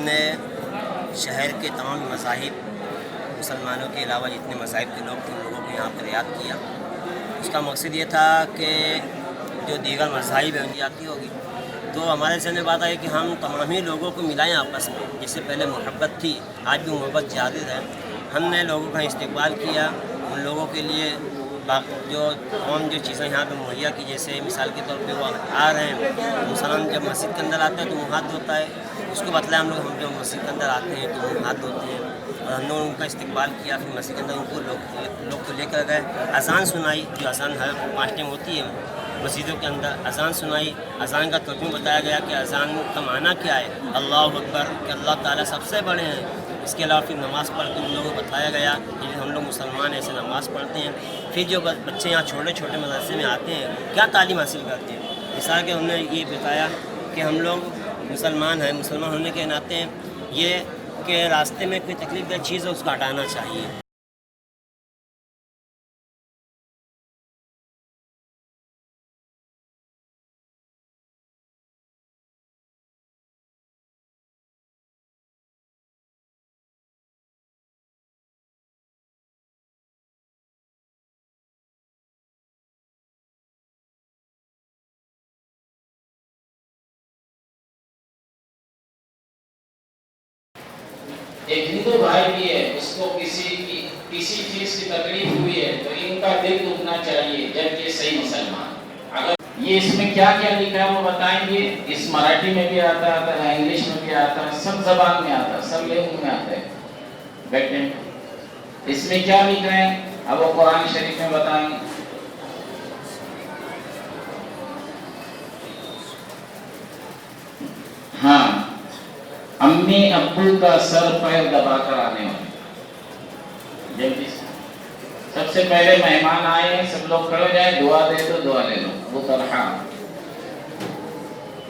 نے شہر کے تمام مذاہب، مسلمانوں کے علاوہ جتنے مذاہب کے لوگ تھے ان لوگوں کو یہاں پر یاد کیا۔ اس کا مقصد یہ تھا کہ جو دیگر مذاہب ہیں ان کی آتی ہوگی، تو ہمارے ذہن میں بات آئی کہ ہم تمام ہی لوگوں کو ملائیں آپس میں، جس سے پہلے محبت تھی آج بھی محبت جاری ہے۔ ہم نے لوگوں کا استقبال کیا، ان لوگوں کے لیے جو تمام جو چیزیں یہاں پہ مہیا کی، جیسے مثال کے طور پہ وہ آ رہے ہیں مسلمان جب مسجد کے اندر آتے ہیں تو وہ ہاتھ دھوتا ہے، اس کو بتلایا ہم جب مسجد کے اندر آتے ہیں تو وہ ہاتھ دھوتے ہیں، اور ہم نے ان کا استقبال کیا۔ پھر مسجد کے اندر ان کو لوگ کو لے کر گئے، اذان سنائی، جو اذان ہر 5 ٹائم ہوتی ہے مسجدوں کے اندر، اذان سنائی۔ اذان کا ترجمہ بتایا گیا کہ اذان کا معنی کیا ہے، اللہ اکبر، کہ اللہ تعالیٰ سب سے بڑے ہیں۔ اس کے علاوہ پھر نماز پڑھ کے ان لوگوں کو بتایا گیا کہ ہم لوگ مسلمان ایسے نماز پڑھتے ہیں۔ پھر جو بچے یہاں چھوٹے چھوٹے مدرسے میں آتے ہیں کیا تعلیم حاصل کرتے ہیں، مثال کہ انہوں نے یہ بتایا کہ ہم لوگ مسلمان ہیں، مسلمان ہونے کے ناطے یہ کہ راستے میں کوئی تکلیف دہ چیز ہے اس کو ہٹانا چاہیے۔ ایک ہندو بھائی بھی ہے، اس کو کسی چیز کی تکلیف ہوئی ہے تو ان کا دل ٹوٹنا چاہیے، جبکہ صحیح مسلمان۔ اگر یہ اس میں کیا کیا لکھا ہے وہ بتائیں گے، اس مراٹھی میں بھی آتا ہے، انگلش میں بھی آتا ہے، سب زبان میں آتا ہے، سب لینگویج میں آتا ہے۔ بیٹھیں، اس میں کیا لکھ رہے ہیں اب وہ قرآن شریف میں بتائیں گے۔ ہاں، امی ابو کا سر پیر دبا کر آنے والے، جلدی سے۔ سب سے پہلے مہمان آئے ہیں، سب لوگ کھڑے جائیں، دعا دے دو، دعا لے لو۔ ابو طلحہ،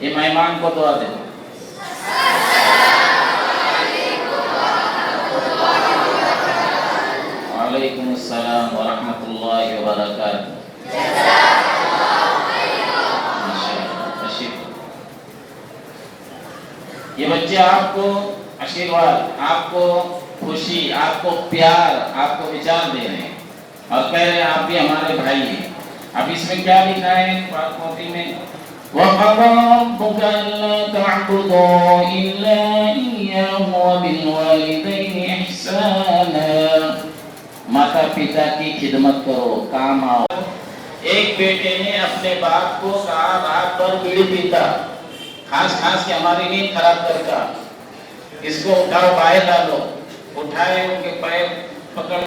یہ مہمان کو دعا دے دو۔ وعلیکم السلام ورحمۃ اللہ وبرکاتہ۔ یہ بچے آپ کو آشیرواد، آپ کو خوشی، آپ کو پیار، آپ کو وچار دے رہے ہیں اور کہہ رہے ہیں آپ بھی ہمارے بھائی ہیں۔ اب اس میں کیا لکھا ہے قرآن پاک میں؟ وَقَضَىٰ رَبُّكَ أَلَّا تَعْبُدُوا إِلَّا إِيَّاهُ وَبِالْوَالِدَيْنِ إِحْسَانًا، ماتا پتا کی خدمت کرو، کام آؤ۔ ایک بیٹے نے اپنے باپ کو کہا رات بھر بیڑی پیتا، خاص کے ہماری نیند خراب کرتا، اس کو اٹھاؤ باہر ڈالو۔ اٹھائے، ان کے پیر پکڑ،